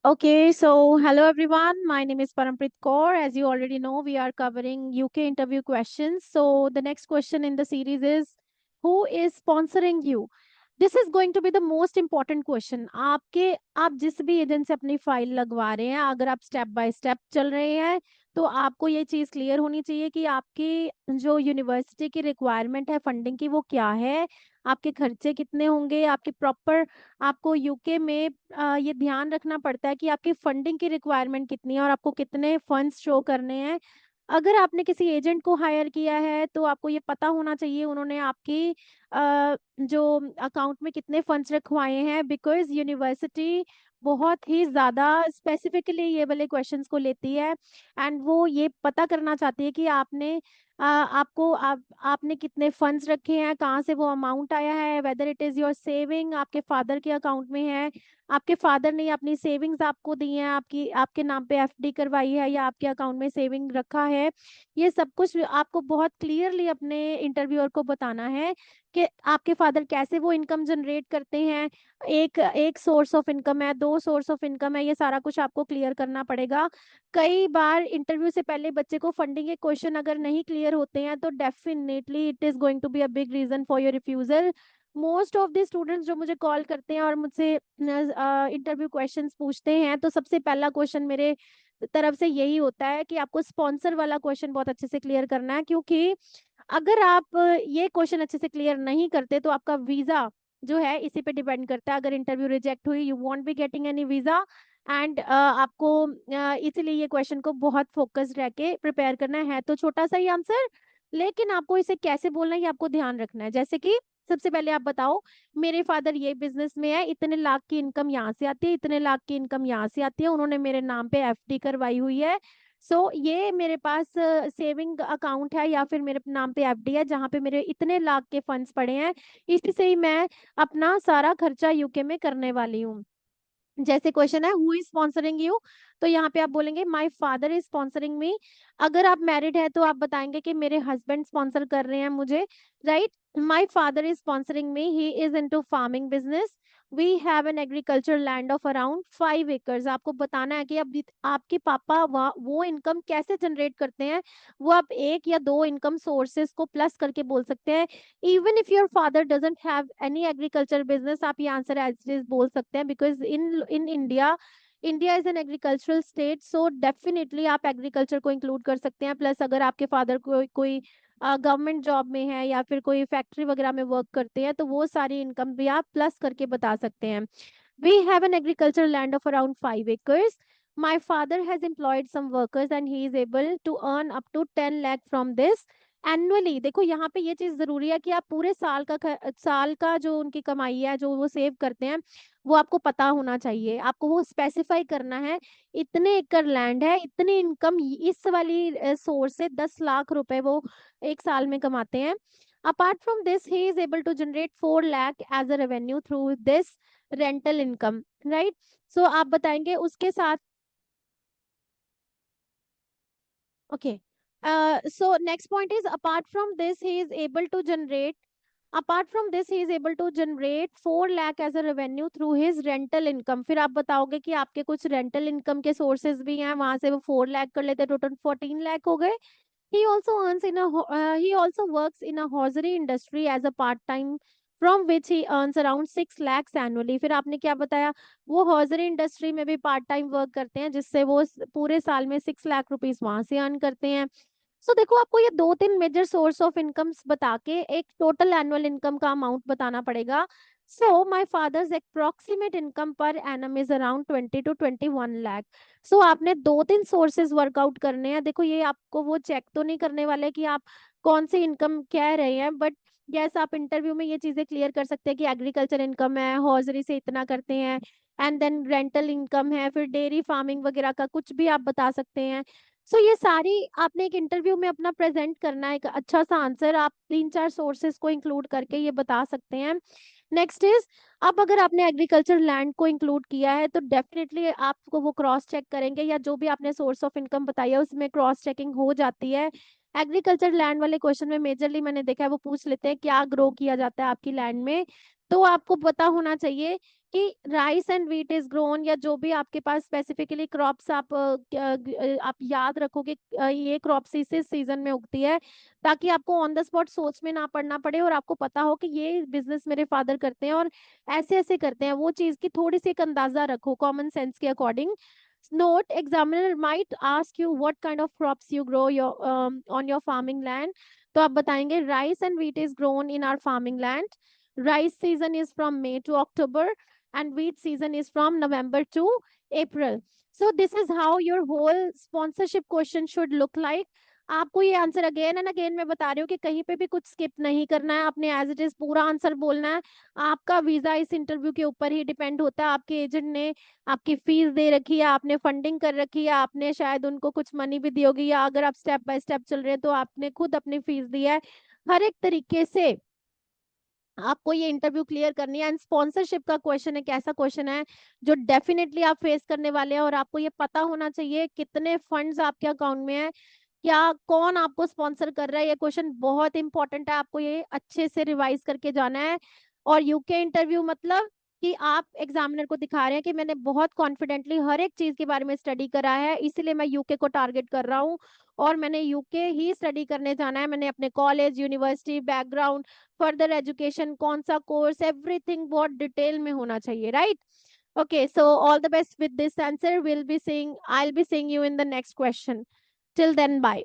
Okay, so hello everyone. My name is Parampreet Kaur. As you already know, we are covering UK interview questions. So the next question in the series is, who is sponsoring you? This is going to be the most important question. आप जिस भी agent से अपनी file लगवा रहे हैं, अगर आप स्टेप बाय स्टेप चल रहे हैं, तो आपको ये चीज़ क्लियर होनी चाहिए कि आपकी जो यूनिवर्सिटी की रिक्वायरमेंट है फंडिंग की वो क्या है, आपके खर्चे कितने होंगे, आपके प्रॉपर आपको यूके में ये ध्यान रखना पड़ता है कि आपकी फंडिंग की रिक्वायरमेंट कितनी है और आपको कितने फंड्स शो करने हैं। अगर आपने किसी एजेंट को हायर किया है तो आपको ये पता होना चाहिए उन्होंने आपकी जो अकाउंट में कितने फंड्स रखवाए हैं, बिकॉज यूनिवर्सिटी बहुत ही ज़्यादा स्पेसिफिकली ये वाले क्वेश्चंस को लेती है एंड वो ये पता करना चाहती है कि आपने कितने फंड्स रखे हैं, कहाँ से वो अमाउंट आया है, whether it is your saving, आपके फादर के अकाउंट में है, आपके फादर ने अपनी सेविंग्स आपको दी हैं, आपके नाम पे एफडी करवाई है या आपके अकाउंट में सेविंग रखा है। ये सब कुछ आपको बहुत क्लियरली अपने इंटरव्यूअर को बताना है कि आपके फादर कैसे वो इनकम जनरेट करते हैं। एक एक सोर्स ऑफ इनकम है, दो सोर्स ऑफ इनकम है, ये सारा कुछ आपको क्लियर करना पड़ेगा। कई बार इंटरव्यू से पहले बच्चे को फंडिंग के क्वेश्चन अगर नहीं क्लियर होते हैं तो definitely it is going to be a big reason for your refusal. Most of the students जो मुझे कॉल करते हैं और मुझसे इंटरव्यू क्वेश्चंस पूछते हैं, तो सबसे पहला क्वेश्चन मेरे तरफ से यही होता है कि आपको स्पॉन्सर वाला क्वेश्चन बहुत अच्छे से क्लियर करना है, क्योंकि अगर आप ये क्वेश्चन अच्छे से क्लियर नहीं करते तो आपका वीजा जो है इसी पे डिपेंड करता है। अगर इंटरव्यू रिजेक्ट हुई, you want be getting any visa and आपको इसीलिए ये क्वेश्चन को बहुत फोकस्ड रह के प्रिपेयर करना है। तो छोटा सा ही आंसर, लेकिन आपको इसे कैसे बोलना है ये आपको ध्यान रखना है। जैसे कि सबसे पहले आप बताओ, मेरे फादर ये बिजनेस में है, इतने लाख की इनकम यहाँ से आती है, इतने लाख की इनकम यहाँ से आती है, उन्होंने मेरे नाम पे एफडी करवाई हुई है। सो ये मेरे पास सेविंग अकाउंट है या फिर मेरे नाम पे एफडी है जहाँ पे मेरे इतने लाख के फंड्स पड़े हैं, इसी से ही मैं अपना सारा खर्चा यूके में करने वाली हूँ। जैसे क्वेश्चन है हु इज स्पॉन्सरिंग यू, तो यहाँ पे आप बोलेंगे माय फादर इज स्पॉन्सरिंग मी। अगर आप मैरिड है तो आप बताएंगे कि मेरे हस्बैंड स्पॉन्सर कर रहे हैं मुझे, right. My father is sponsoring me, he is into farming business, we have an agriculture land of around 5 acres. आपको बताना है कि अब आपके पापा वो इनकम कैसे जनरेट करते हैं। वो आप एक या दो इनकम सोर्सेस को प्लस करके बोल सकते हैं। Even if your father doesn't have any agriculture business, आप ये आंसर एज इट इज बोल सकते हैं, because in India is an agricultural state, so definitely आप एग्रीकल्चर को इंक्लूड कर सकते हैं। प्लस अगर आपके फादर कोई गवर्नमेंट जॉब में है या फिर कोई फैक्ट्री वगैरह में वर्क करते हैं तो वो सारी इनकम भी आप प्लस करके बता सकते हैं। We have an agriculture land of around 5 acres, my father has employed some workers and he is able to earn up to 10 lakh from this annually. देखो यहाँ पे ये चीज जरूरी है कि आप पूरे साल का जो उनकी कमाई है जो वो सेव करते हैं वो आपको पता होना चाहिए। आपको वो स्पेसिफाई करना है इतने एकड़ लैंड है, इतनी इनकम इस वाली सोर्स से 10 लाख रुपए वो एक साल में कमाते हैं। Apart from this he is able to generate 4 lakh as a revenue through this rental income, right. So आप बताएंगे उसके साथ। Okay. So next point is, apart from this he is able to generate 4 lakh as a revenue through his rental income। फिर आप बताओगे कि आपके कुछ रेंटल इनकम के सोर्सेज भी हैं, वहां से वो 4 लाख कर लेते, टोटल 14 लाख हो गए। He also works in a hosiery industry as a part time, from which he earns around 6 lakhs annually। फिर आपने क्या बताया, वो हॉजरी इंडस्ट्री में भी पार्ट टाइम वर्क करते हैं जिससे वो पूरे साल में 6 लाख रुपीस वहां से अर्न करते हैं। सो देखो आपको ये दो तीन मेजर सोर्स ऑफ इनकम्स बता के एक टोटल एनुअल इनकम का अमाउंट बताना पड़ेगा। So my father's approximate income per annum is around 20 to 21 lakh. So आपने दो तीन सोर्सेज वर्कआउट करने हैं। देखो ये आपको वो चेक तो नहीं करने वाले कि आप कौन सी इनकम कह रहे हैं, बट यस आप इंटरव्यू में ये चीजें क्लियर कर सकते हैं कि एग्रीकल्चर इनकम है, हॉजरी से इतना करते हैं, एंड देन रेंटल इनकम है, फिर डेयरी फार्मिंग वगैरह का कुछ भी आप बता सकते हैं। सो ये सारी आपने एक इंटरव्यू में अपना प्रेजेंट करना है, एक अच्छा सा आंसर आप तीन चार सोर्सेज को इंक्लूड करके ये बता सकते हैं। नेक्स्ट इज, अब अगर आपने एग्रीकल्चर लैंड को इंक्लूड किया है तो डेफिनेटली आपको वो क्रॉस चेक करेंगे, या जो भी आपने सोर्स ऑफ इनकम बताई है उसमें क्रॉस चेकिंग हो जाती है। एग्रीकल्चर लैंड वाले क्वेश्चन में मेजरली मैंने देखा है वो पूछ लेते हैं क्या ग्रो किया जाता है आपकी लैंड में। तो आपको पता होना चाहिए कि rice and wheat is grown, या जो भी आपके पास स्पेसिफिकली क्रॉप्स आप याद रखो कि ये क्रॉप्स इस सीजन में उगती है, ताकि आपको ऑन द स्पॉट सोच में ना पड़ना पड़े और आपको पता हो कि ये बिजनेस मेरे फादर करते हैं और ऐसे ऐसे करते हैं। वो चीज की थोड़ी सी एक अंदाजा रखो कॉमन सेंस के according. Note, examiner might ask you what kind of crops you grow your on your farming land. तो आप बताएंगे rice and wheat is grown in our farming land. Rice season is from May to October and wheat season is from November to April. So this is how your whole sponsorship question should look like. आपको ये answer again and again मैं बता रही हूँ कि कहीं पे भी कुछ स्किप नहीं करना है, आपने एज इट इज पूरा आंसर बोलना है। आपका वीजा इस इंटरव्यू के ऊपर ही डिपेंड होता है। आपके एजेंट ने आपकी फीस दे रखी है, आपने फंडिंग कर रखी है, आपने शायद उनको कुछ मनी भी दी होगी, या अगर आप स्टेप बाय स्टेप चल रहे हैं तो आपने खुद अपनी फीस दी है। हर एक तरीके से आपको ये इंटरव्यू क्लियर करनी है। एंड स्पॉन्सरशिप का क्वेश्चन एक ऐसा क्वेश्चन है जो डेफिनेटली आप फेस करने वाले हैं, और आपको ये पता होना चाहिए कितने फंड्स आपके अकाउंट में है, क्या कौन आपको स्पॉन्सर कर रहा है। ये क्वेश्चन बहुत इंपॉर्टेंट है, आपको ये अच्छे से रिवाइज करके जाना है। और यूके इंटरव्यू मतलब कि आप एग्जामिनर को दिखा रहे हैं कि मैंने बहुत कॉन्फिडेंटली हर एक चीज के बारे में स्टडी करा है, इसीलिए मैं यूके को टारगेट कर रहा हूँ और मैंने यूके ही स्टडी करने जाना है। मैंने अपने college, university, background, further education, कौन सा कोर्स, एवरीथिंग बहुत डिटेल में होना चाहिए, right? Okay, so all the best with this answer. I'll be seeing you in the next question. Till then, bye.